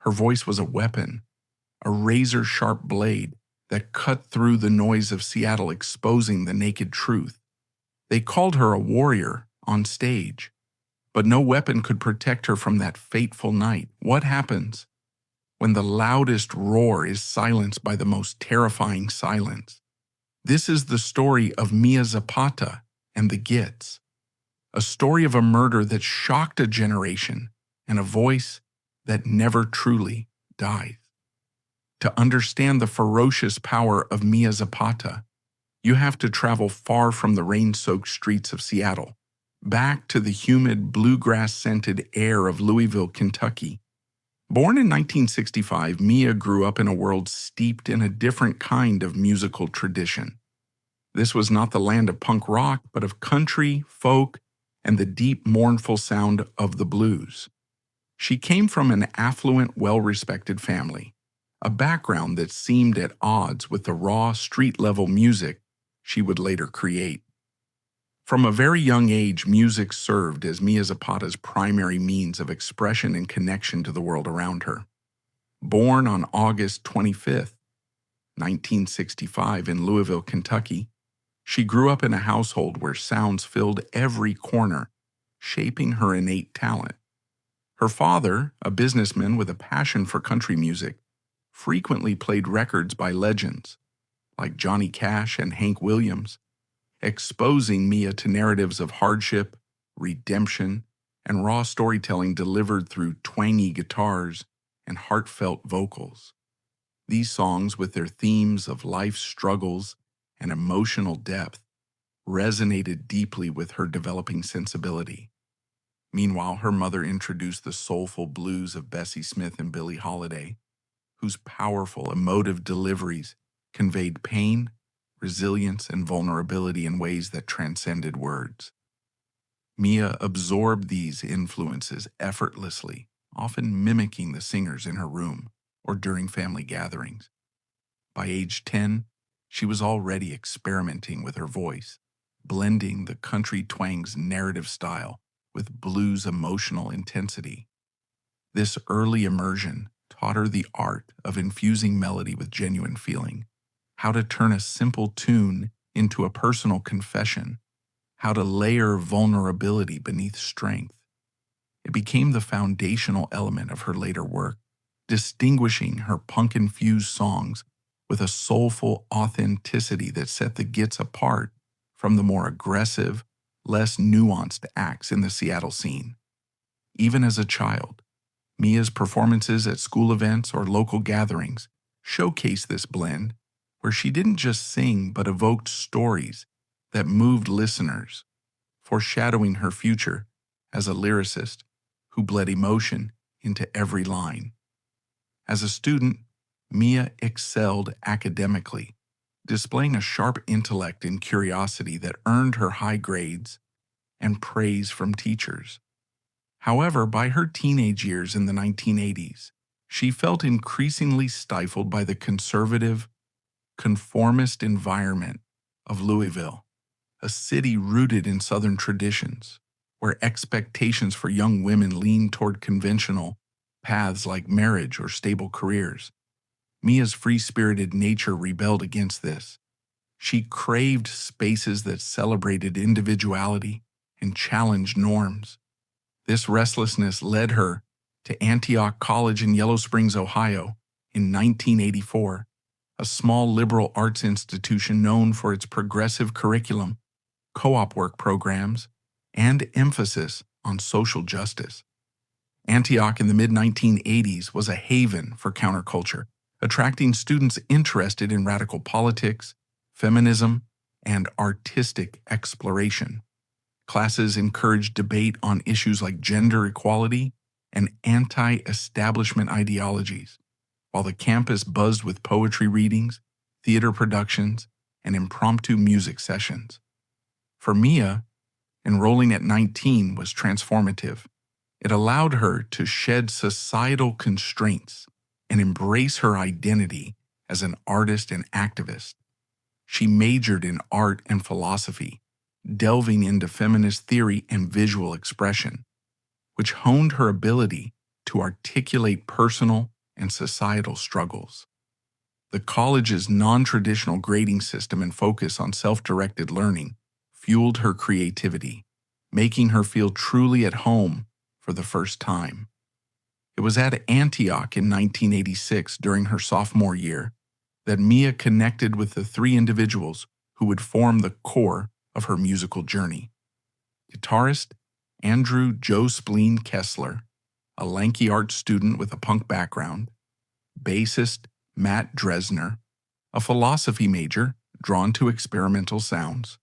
Her voice was a weapon, a razor-sharp blade that cut through the noise of Seattle, exposing the naked truth. They called her a warrior on stage, but no weapon could protect her from that fateful night. What happens when the loudest roar is silenced by the most terrifying silence? This is the story of Mia Zapata and the Gits, a story of a murder that shocked a generation and a voice that never truly dies. To understand the ferocious power of Mia Zapata, you have to travel far from the rain-soaked streets of Seattle, back to the humid, bluegrass-scented air of Louisville, Kentucky. Born in 1965, Mia grew up in a world steeped in a different kind of musical tradition. This was not the land of punk rock, but of country, folk, and the deep, mournful sound of the blues. She came from an affluent, well-respected family, a background that seemed at odds with the raw, street-level music she would later create. From a very young age, music served as Mia Zapata's primary means of expression and connection to the world around her. Born on August 25, 1965 in Louisville, Kentucky, she grew up in a household where sounds filled every corner, shaping her innate talent. Her father, a businessman with a passion for country music, frequently played records by legends like Johnny Cash and Hank Williams, exposing Mia to narratives of hardship, redemption, and raw storytelling delivered through twangy guitars and heartfelt vocals. These songs, with their themes of life's struggles and emotional depth, resonated deeply with her developing sensibility. Meanwhile, her mother introduced the soulful blues of Bessie Smith and Billie Holiday, whose powerful, emotive deliveries conveyed pain, resilience, and vulnerability in ways that transcended words. Mia absorbed these influences effortlessly, often mimicking the singers in her room or during family gatherings. By age 10, she was already experimenting with her voice, blending the country twang's narrative style with blues' emotional intensity. This early immersion taught her the art of infusing melody with genuine feeling, how to turn a simple tune into a personal confession, how to layer vulnerability beneath strength. It became the foundational element of her later work, distinguishing her punk-infused songs with a soulful authenticity that set the Gits apart from the more aggressive, less nuanced acts in the Seattle scene. Even as a child, Mia's performances at school events or local gatherings showcased this blend, where she didn't just sing but evoked stories that moved listeners, foreshadowing her future as a lyricist who bled emotion into every line. As a student, Mia excelled academically, displaying a sharp intellect and curiosity that earned her high grades and praise from teachers. However, by her teenage years in the 1980s, she felt increasingly stifled by the conservative, conformist environment of Louisville, a city rooted in Southern traditions, where expectations for young women leaned toward conventional paths like marriage or stable careers. Mia's free-spirited nature rebelled against this. She craved spaces that celebrated individuality and challenged norms. This restlessness led her to Antioch College in Yellow Springs, Ohio, in 1984, a small liberal arts institution known for its progressive curriculum, co-op work programs, and emphasis on social justice. Antioch in the mid-1980s was a haven for counterculture, attracting students interested in radical politics, feminism, and artistic exploration. Classes encouraged debate on issues like gender equality and anti-establishment ideologies, while the campus buzzed with poetry readings, theater productions, and impromptu music sessions. For Mia, enrolling at 19 was transformative. It allowed her to shed societal constraints and embrace her identity as an artist and activist. She majored in art and philosophy, delving into feminist theory and visual expression, which honed her ability to articulate personal and societal struggles. The college's non-traditional grading system and focus on self-directed learning fueled her creativity, making her feel truly at home for the first time. It was at Antioch in 1986, during her sophomore year, that Mia connected with the three individuals who would form the core of her musical journey. Guitarist Andrew Joe Spleen Kessler, a lanky art student with a punk background; bassist Matt Dresner, a philosophy major drawn to experimental sounds;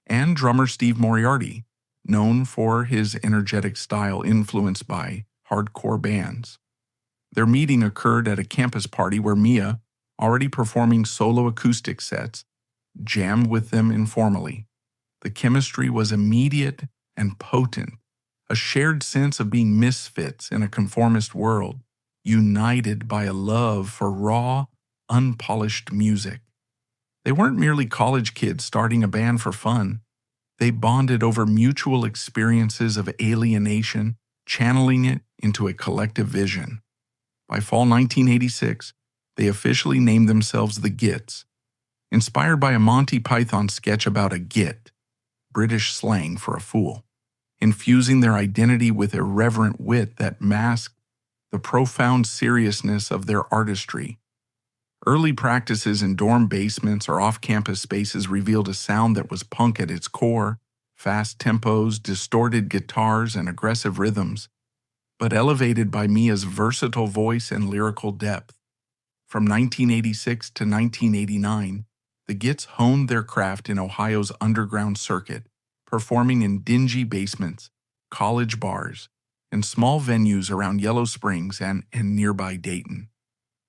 and drummer Steve Moriarty, known for his energetic style influenced by hardcore bands. Their meeting occurred at a campus party where Mia, already performing solo acoustic sets, jammed with them informally. The chemistry was immediate and potent, a shared sense of being misfits in a conformist world, united by a love for raw, unpolished music. They weren't merely college kids starting a band for fun. They bonded over mutual experiences of alienation, channeling it into a collective vision. By fall 1986, they officially named themselves the Gits, inspired by a Monty Python sketch about a git, British slang for a fool, infusing their identity with irreverent wit that masked the profound seriousness of their artistry. Early practices in dorm basements or off-campus spaces revealed a sound that was punk at its core: fast tempos, distorted guitars, and aggressive rhythms, but elevated by Mia's versatile voice and lyrical depth. From 1986 to 1989, the Gits honed their craft in Ohio's underground circuit, performing in dingy basements, college bars, and small venues around Yellow Springs and nearby Dayton.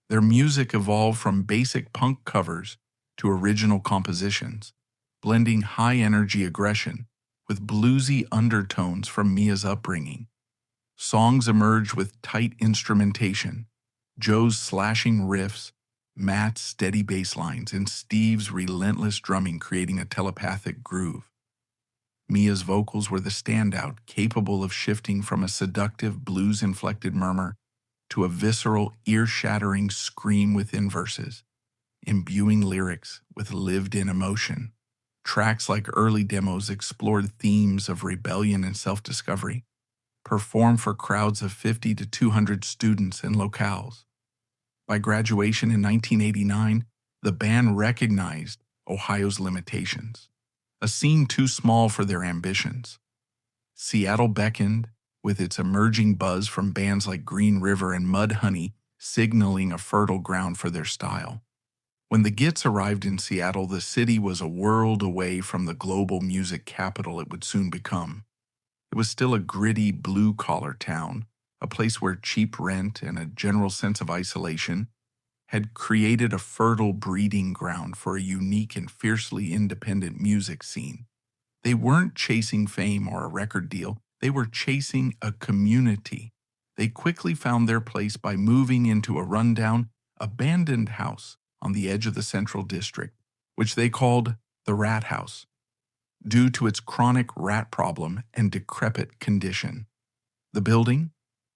Their music evolved from basic punk covers to original compositions, blending high-energy aggression with bluesy undertones from Mia's upbringing. Songs emerged with tight instrumentation, Joe's slashing riffs, Matt's steady bass lines, and Steve's relentless drumming creating a telepathic groove. Mia's vocals were the standout, capable of shifting from a seductive blues-inflected murmur to a visceral, ear-shattering scream within verses, imbuing lyrics with lived-in emotion. Tracks like early demos explored themes of rebellion and self-discovery, performed for crowds of 50 to 200 students and locales. By graduation in 1989, the band recognized Ohio's limitations, a scene too small for their ambitions. Seattle beckoned, with its emerging buzz from bands like Green River and Mudhoney signaling a fertile ground for their style. When the Gits arrived in Seattle, the city was a world away from the global music capital it would soon become. It was still a gritty, blue-collar town, a place where cheap rent and a general sense of isolation had created a fertile breeding ground for a unique and fiercely independent music scene. They weren't chasing fame or a record deal. They were chasing a community. They quickly found their place by moving into a rundown, abandoned house on the edge of the Central District, which they called the Rat House, due to its chronic rat problem and decrepit condition. The building,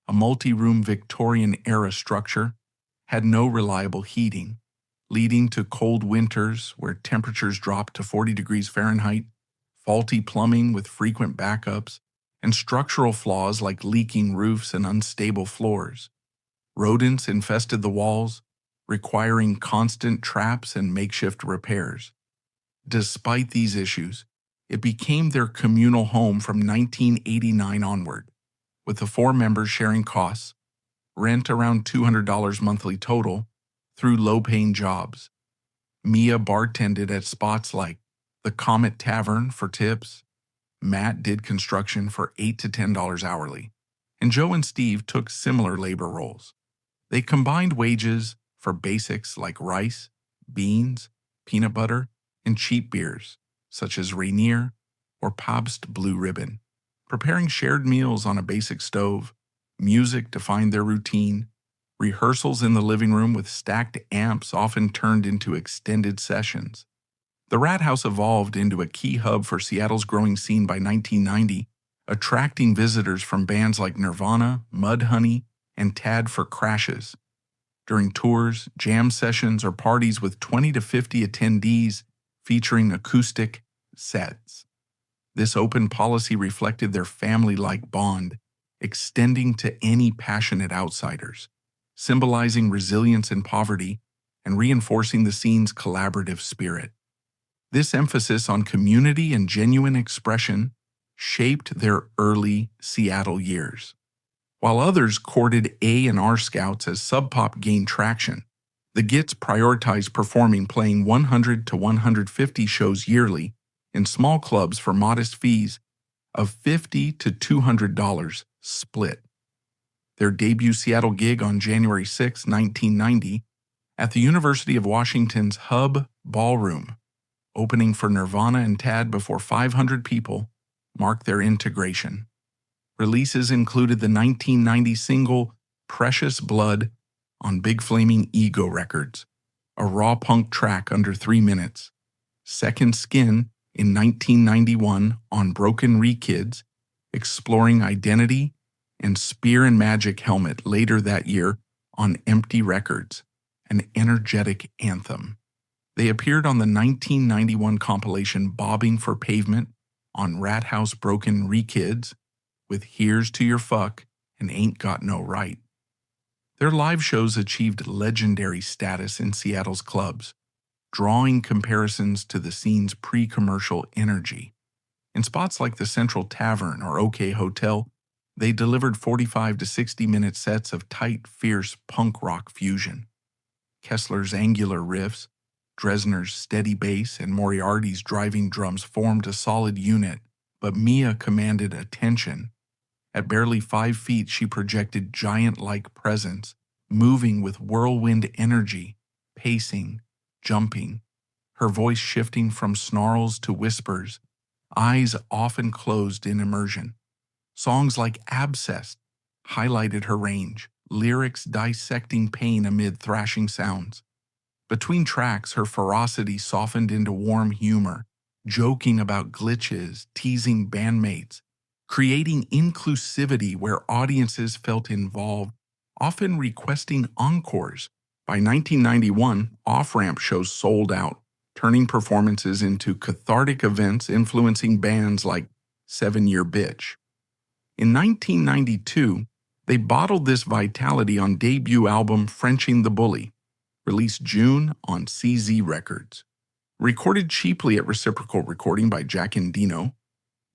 a multi-room Victorian-era structure, had no reliable heating, leading to cold winters where temperatures dropped to 40 degrees Fahrenheit, faulty plumbing with frequent backups, and structural flaws like leaking roofs and unstable floors. Rodents infested the walls, requiring constant traps and makeshift repairs. Despite these issues, it became their communal home from 1989 onward, with the four members sharing costs, rent around $200 monthly total, through low-paying jobs. Mia bartended at spots like the Comet Tavern for tips. Matt did construction for $8 to $10 hourly, and Joe and Steve took similar labor roles. They combined wages for basics like rice, beans, peanut butter, and cheap beers, such as Rainier or Pabst Blue Ribbon, preparing shared meals on a basic stove. Music defined their routine. Rehearsals in the living room with stacked amps often turned into extended sessions. The Rat House evolved into a key hub for Seattle's growing scene by 1990, attracting visitors from bands like Nirvana, Mudhoney, and Tad for crashes. During tours, jam sessions, or parties with 20 to 50 attendees featuring acoustic sets. This open policy reflected their family-like bond, extending to any passionate outsiders, symbolizing resilience in poverty and reinforcing the scene's collaborative spirit. This emphasis on community and genuine expression shaped their early Seattle years. While others courted A&R Scouts as Sub Pop gained traction, the Gits prioritized performing playing 100 to 150 shows yearly in small clubs for modest fees of $50 to $200 split. Their debut Seattle gig on January 6, 1990, at the University of Washington's Hub Ballroom, opening for Nirvana and Tad before 500 people, marked their integration. Releases included the 1990 single Precious Blood on Big Flaming Ego Records, a raw punk track under 3 minutes, Second Skin in 1991 on Broken Re-Kids, exploring identity, and Spear and Magic Helmet later that year on Empty Records, an energetic anthem. They appeared on the 1991 compilation Bobbing for Pavement on Rat House Broken Re-Kids, with Here's to Your Fuck and Ain't Got No Right. Their live shows achieved legendary status in Seattle's clubs, drawing comparisons to the scene's pre-commercial energy. In spots like the Central Tavern or OK Hotel, they delivered 45 to 60-minute sets of tight, fierce punk rock fusion. Kessler's angular riffs, Dresner's steady bass, and Moriarty's driving drums formed a solid unit, but Mia commanded attention. At barely 5 feet, she projected giant-like presence, moving with whirlwind energy, pacing, jumping, her voice shifting from snarls to whispers, eyes often closed in immersion. Songs like Abscessed highlighted her range, lyrics dissecting pain amid thrashing sounds. Between tracks, her ferocity softened into warm humor, joking about glitches, teasing bandmates, creating inclusivity where audiences felt involved, often requesting encores. By 1991, off-ramp shows sold out, turning performances into cathartic events influencing bands like 7 Year Bitch. In 1992, they bottled this vitality on debut album Frenching the Bully, released June on CZ Records. Recorded cheaply at Reciprocal Recording by Jack Endino,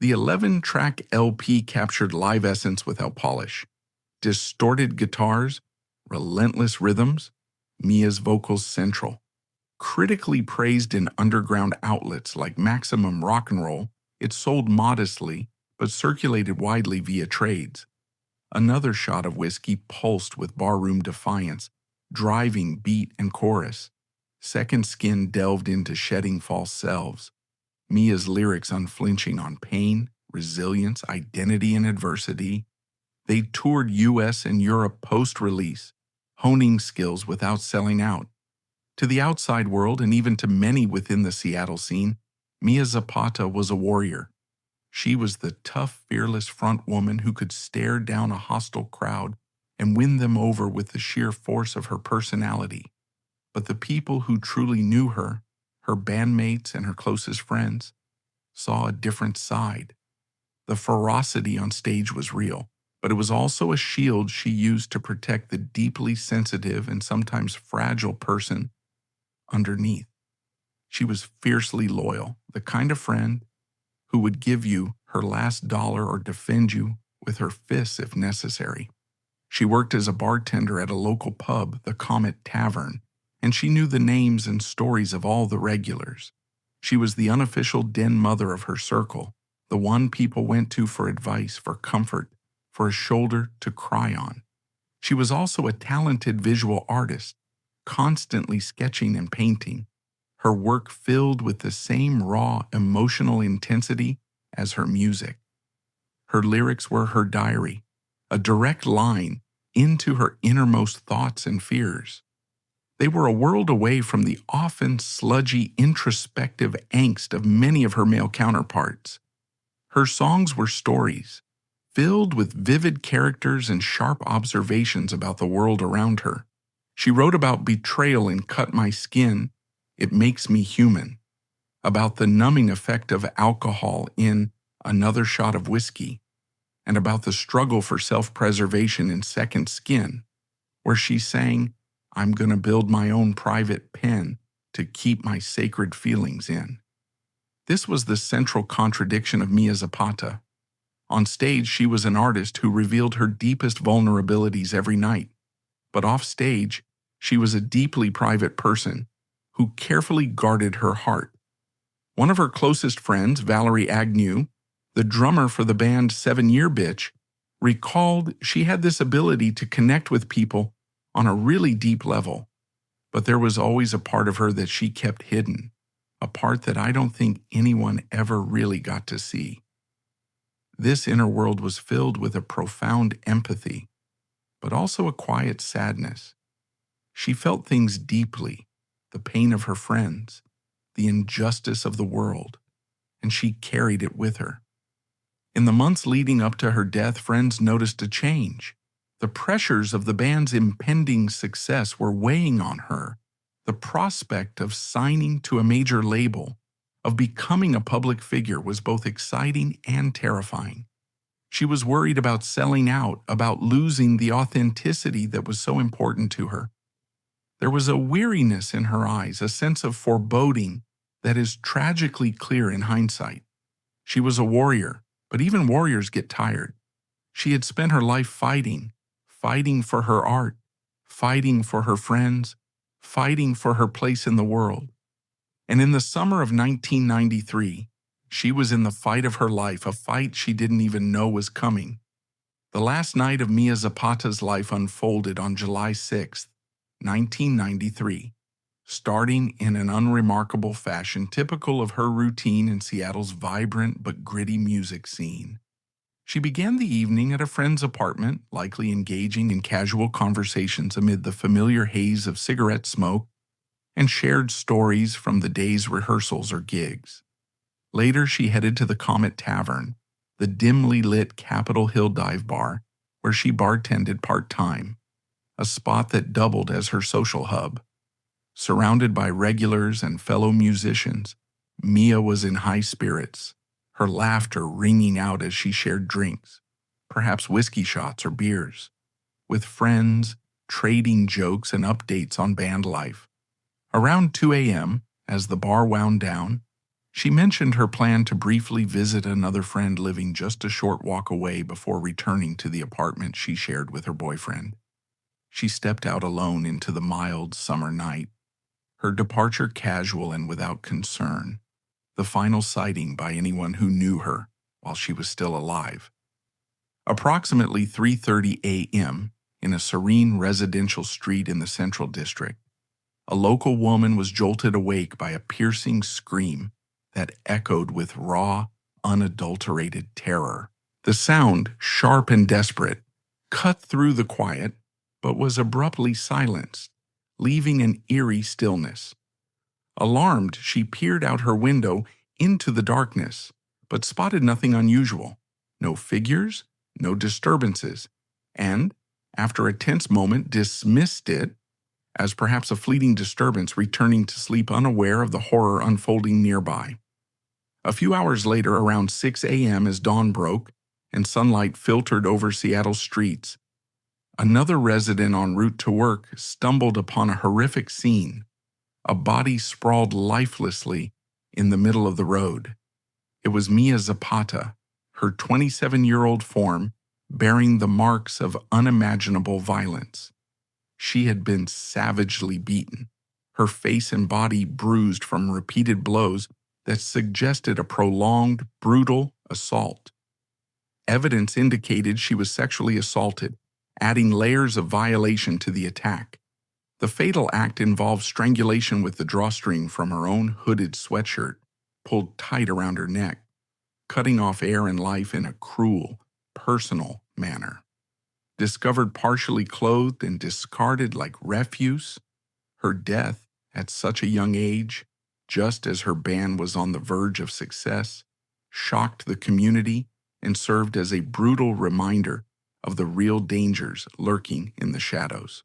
the 11-track LP captured live essence without polish, distorted guitars, relentless rhythms, Mia's vocals central. Critically praised in underground outlets like Maximum Rock and Roll, it sold modestly but circulated widely via trades. Another shot of whiskey pulsed with barroom defiance, driving beat and chorus. Second Skin delved into shedding false selves, Mia's lyrics unflinching on pain, resilience, identity, and adversity. They toured US and Europe post-release, honing skills without selling out. To the outside world and even to many within the Seattle scene, Mia Zapata was a warrior. She was the tough, fearless front woman who could stare down a hostile crowd and win them over with the sheer force of her personality. But the people who truly knew her, her bandmates and her closest friends, saw a different side. The ferocity on stage was real, but it was also a shield she used to protect the deeply sensitive and sometimes fragile person underneath. She was fiercely loyal, the kind of friend who would give you her last dollar or defend you with her fists if necessary. She worked as a bartender at a local pub, the Comet Tavern, and she knew the names and stories of all the regulars. She was the unofficial den mother of her circle, the one people went to for advice, for comfort, for a shoulder to cry on. She was also a talented visual artist, constantly sketching and painting, her work filled with the same raw emotional intensity as her music. Her lyrics were her diary, a direct line into her innermost thoughts and fears. They were a world away from the often sludgy, introspective angst of many of her male counterparts. Her songs were stories, filled with vivid characters and sharp observations about the world around her. She wrote about betrayal in Cut My Skin, It Makes Me Human, about the numbing effect of alcohol in Another Shot of Whiskey, and about the struggle for self-preservation in Second Skin, where she sang, I'm gonna build my own private pen to keep my sacred feelings in. This was the central contradiction of Mia Zapata. On stage, she was an artist who revealed her deepest vulnerabilities every night. But off stage, she was a deeply private person who carefully guarded her heart. One of her closest friends, Valerie Agnew, the drummer for the band 7 Year Bitch, recalled she had this ability to connect with people on a really deep level. But there was always a part of her that she kept hidden, a part that I don't think anyone ever really got to see. This inner world was filled with a profound empathy, but also a quiet sadness. She felt things deeply, the pain of her friends, the injustice of the world, and she carried it with her. In the months leading up to her death, friends noticed a change. The pressures of the band's impending success were weighing on her. The prospect of signing to a major label, of becoming a public figure, was both exciting and terrifying. She was worried about selling out, about losing the authenticity that was so important to her. There was a weariness in her eyes, a sense of foreboding that is tragically clear in hindsight. She was a warrior, but even warriors get tired. She had spent her life fighting for her art, fighting for her friends, fighting for her place in the world. And in the summer of 1993, she was in the fight of her life, a fight she didn't even know was coming. The last night of Mia Zapata's life unfolded on July 6, 1993, starting in an unremarkable fashion typical of her routine in Seattle's vibrant but gritty music scene. She began the evening at a friend's apartment, likely engaging in casual conversations amid the familiar haze of cigarette smoke, and shared stories from the day's rehearsals or gigs. Later, she headed to the Comet Tavern, the dimly lit Capitol Hill dive bar, where she bartended part-time, a spot that doubled as her social hub. Surrounded by regulars and fellow musicians, Mia was in high spirits, her laughter ringing out as she shared drinks, perhaps whiskey shots or beers, with friends, trading jokes and updates on band life. Around 2 a.m., as the bar wound down, she mentioned her plan to briefly visit another friend living just a short walk away before returning to the apartment she shared with her boyfriend. She stepped out alone into the mild summer night, her departure casual and without concern, the final sighting by anyone who knew her while she was still alive. Approximately 3:30 a.m., in a serene residential street in the Central District, a local woman was jolted awake by a piercing scream that echoed with raw, unadulterated terror. The sound, sharp and desperate, cut through the quiet, but was abruptly silenced, leaving an eerie stillness. Alarmed, she peered out her window into the darkness, but spotted nothing unusual. No figures, no disturbances, and, after a tense moment, dismissed it as perhaps a fleeting disturbance, returning to sleep unaware of the horror unfolding nearby. A few hours later, around 6 a.m., as dawn broke and sunlight filtered over Seattle's streets, another resident en route to work stumbled upon a horrific scene. A body sprawled lifelessly in the middle of the road. It was Mia Zapata, her 27-year-old form bearing the marks of unimaginable violence. She had been savagely beaten, her face and body bruised from repeated blows that suggested a prolonged, brutal assault. Evidence indicated she was sexually assaulted, adding layers of violation to the attack. The fatal act involved strangulation with the drawstring from her own hooded sweatshirt, pulled tight around her neck, cutting off air and life in a cruel, personal manner. Discovered partially clothed and discarded like refuse, her death, at such a young age, just as her band was on the verge of success, shocked the community and served as a brutal reminder of the real dangers lurking in the shadows.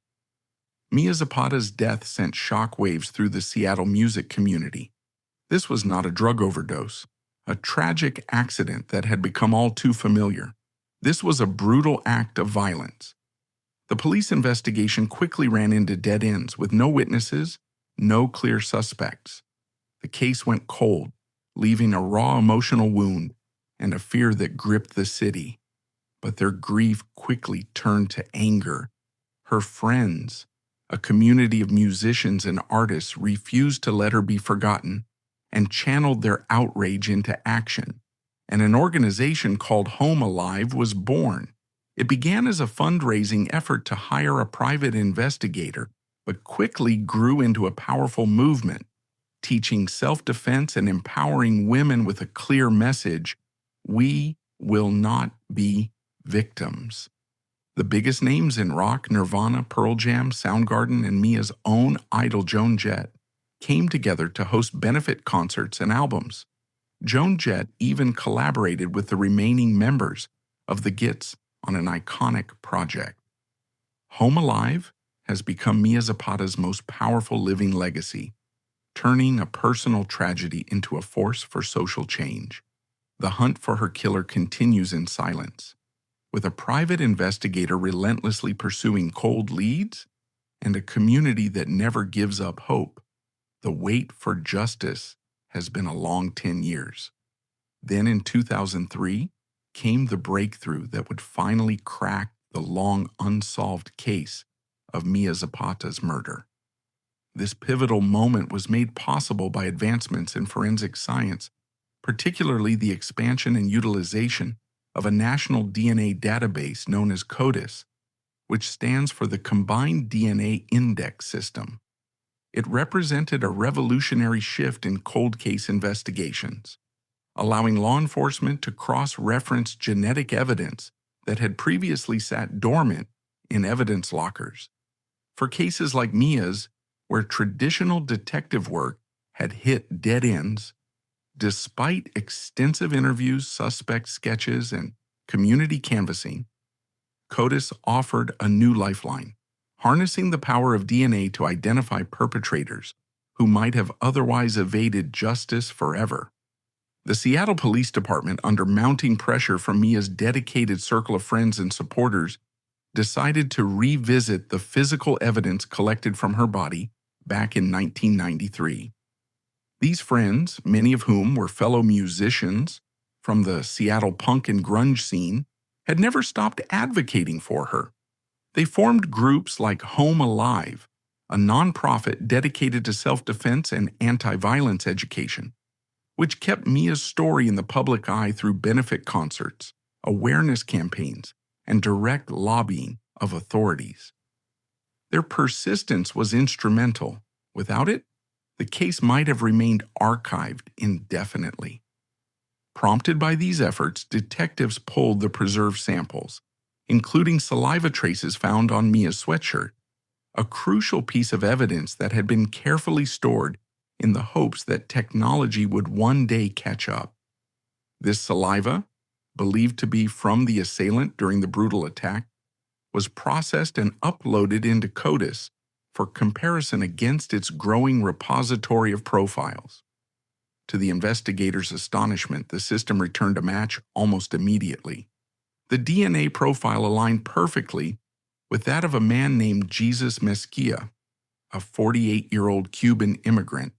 Mia Zapata's death sent shockwaves through the Seattle music community. This was not a drug overdose, a tragic accident that had become all too familiar. This was a brutal act of violence. The police investigation quickly ran into dead ends with no witnesses, no clear suspects. The case went cold, leaving a raw emotional wound and a fear that gripped the city. But their grief quickly turned to anger. Her friends, a community of musicians and artists, refused to let her be forgotten and channeled their outrage into action. And an organization called Home Alive was born. It began as a fundraising effort to hire a private investigator, but quickly grew into a powerful movement, teaching self-defense and empowering women with a clear message: we will not be victims. The biggest names in rock, Nirvana, Pearl Jam, Soundgarden, and Mia's own idol Joan Jett came together to host benefit concerts and albums. Joan Jett even collaborated with the remaining members of the Gits on an iconic project. Home Alive has become Mia Zapata's most powerful living legacy, turning a personal tragedy into a force for social change. The hunt for her killer continues in silence, with a private investigator relentlessly pursuing cold leads and a community that never gives up hope. The wait for justice has been a long 10 years. Then in 2003 came the breakthrough that would finally crack the long unsolved case of Mia Zapata's murder. This pivotal moment was made possible by advancements in forensic science, particularly the expansion and utilization of a national DNA database known as CODIS, which stands for the Combined DNA Index System. It represented a revolutionary shift in cold case investigations, allowing law enforcement to cross-reference genetic evidence that had previously sat dormant in evidence lockers. For cases like Mia's, where traditional detective work had hit dead ends, despite extensive interviews, suspect sketches, and community canvassing, CODIS offered a new lifeline, harnessing the power of DNA to identify perpetrators who might have otherwise evaded justice forever. The Seattle Police Department, under mounting pressure from Mia's dedicated circle of friends and supporters, decided to revisit the physical evidence collected from her body back in 1993. These friends, many of whom were fellow musicians from the Seattle punk and grunge scene, had never stopped advocating for her. They formed groups like Home Alive, a nonprofit dedicated to self-defense and anti-violence education, which kept Mia's story in the public eye through benefit concerts, awareness campaigns, and direct lobbying of authorities. Their persistence was instrumental. Without it, the case might have remained archived indefinitely. Prompted by these efforts, detectives pulled the preserved samples, including saliva traces found on Mia's sweatshirt, a crucial piece of evidence that had been carefully stored in the hopes that technology would one day catch up. This saliva, believed to be from the assailant during the brutal attack, was processed and uploaded into CODIS for comparison against its growing repository of profiles. To the investigators' astonishment, the system returned a match almost immediately. The DNA profile aligned perfectly with that of a man named Jesus Mesquia, a 48-year-old Cuban immigrant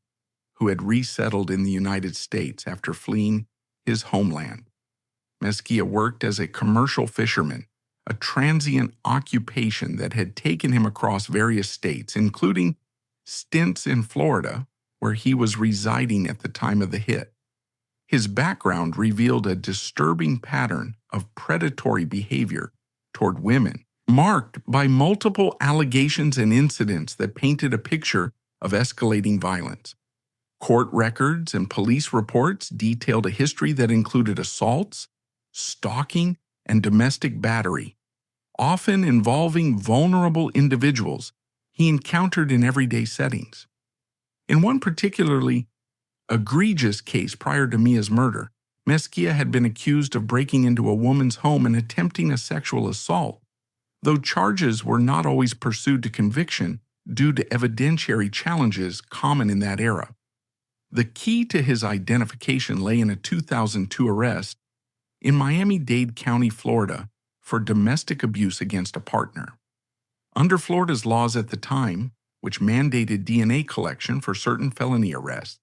who had resettled in the United States after fleeing his homeland. Mesquia worked as a commercial fisherman, a transient occupation that had taken him across various states, including stints in Florida, where he was residing at the time of the hit. His background revealed a disturbing pattern of predatory behavior toward women, marked by multiple allegations and incidents that painted a picture of escalating violence. Court records and police reports detailed a history that included assaults, stalking, and domestic battery, often involving vulnerable individuals he encountered in everyday settings. In one particularly egregious case prior to Mia's murder, Mesquia had been accused of breaking into a woman's home and attempting a sexual assault, though charges were not always pursued to conviction due to evidentiary challenges common in that era. The key to his identification lay in a 2002 arrest in Miami-Dade County, Florida, for domestic abuse against a partner. Under Florida's laws at the time, which mandated DNA collection for certain felony arrests,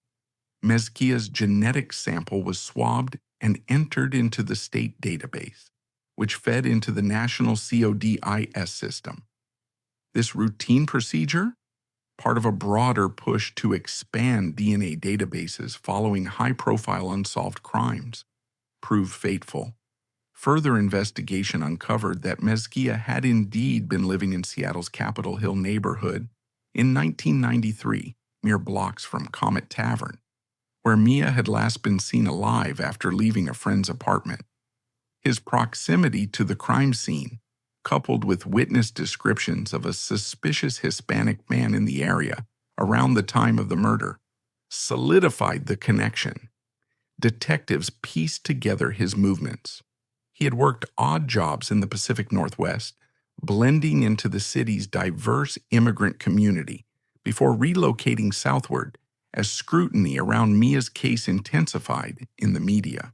Mesquia's genetic sample was swabbed and entered into the state database, which fed into the national CODIS system. This routine procedure, part of a broader push to expand DNA databases following high-profile unsolved crimes, proved fateful. Further investigation uncovered that Mesquia had indeed been living in Seattle's Capitol Hill neighborhood in 1993, mere blocks from Comet Tavern, where Mia had last been seen alive after leaving a friend's apartment. His proximity to the crime scene, coupled with witness descriptions of a suspicious Hispanic man in the area around the time of the murder, solidified the connection. Detectives pieced together his movements. He had worked odd jobs in the Pacific Northwest, blending into the city's diverse immigrant community before relocating southward as scrutiny around Mia's case intensified in the media.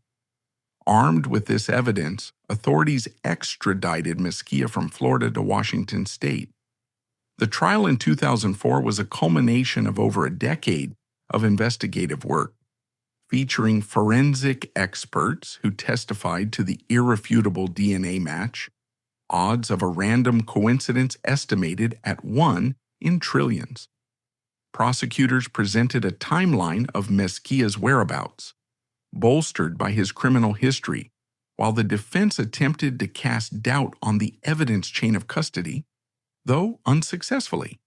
Armed with this evidence, authorities extradited Mesquia from Florida to Washington state. The trial in 2004 was a culmination of over a decade of investigative work, featuring forensic experts who testified to the irrefutable DNA match, odds of a random coincidence estimated at 1 in trillions. Prosecutors presented a timeline of Mesquia's whereabouts, bolstered by his criminal history, while the defense attempted to cast doubt on the evidence chain of custody, though unsuccessfully.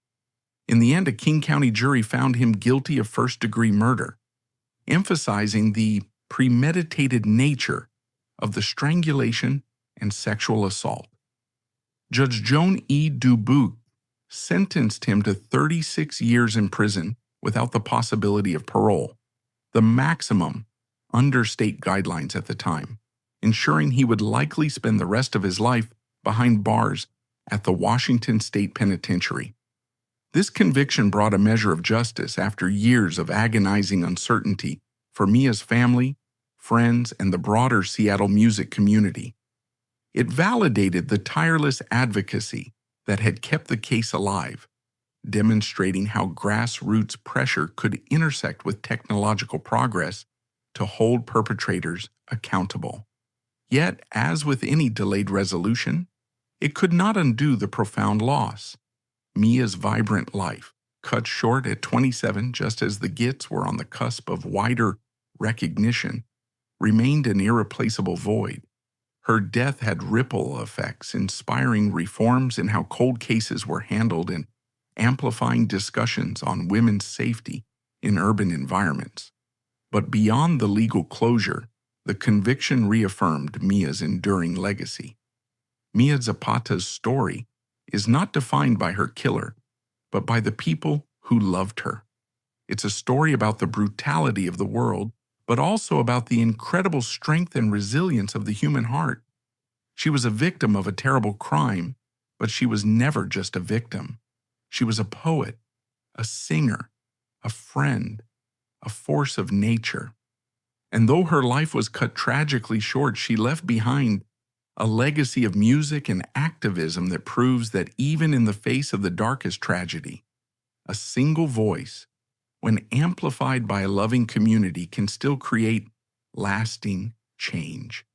In the end, a King County jury found him guilty of first-degree murder, emphasizing the premeditated nature of the strangulation and sexual assault. Judge Joan E. Dubuque sentenced him to 36 years in prison without the possibility of parole, the maximum under state guidelines at the time, ensuring he would likely spend the rest of his life behind bars at the Washington State Penitentiary. This conviction brought a measure of justice after years of agonizing uncertainty for Mia's family, friends, and the broader Seattle music community. It validated the tireless advocacy that had kept the case alive, demonstrating how grassroots pressure could intersect with technological progress to hold perpetrators accountable. Yet, as with any delayed resolution, it could not undo the profound loss. Mia's vibrant life, cut short at 27 just as the Gits were on the cusp of wider recognition, remained an irreplaceable void. Her death had ripple effects, inspiring reforms in how cold cases were handled and amplifying discussions on women's safety in urban environments. But beyond the legal closure, the conviction reaffirmed Mia's enduring legacy. Mia Zapata's story is not defined by her killer, but by the people who loved her. It's a story about the brutality of the world, but also about the incredible strength and resilience of the human heart. She was a victim of a terrible crime, but she was never just a victim. She was a poet, a singer, a friend, a force of nature. And though her life was cut tragically short, she left behind a legacy of music and activism that proves that even in the face of the darkest tragedy, a single voice, when amplified by a loving community, can still create lasting change.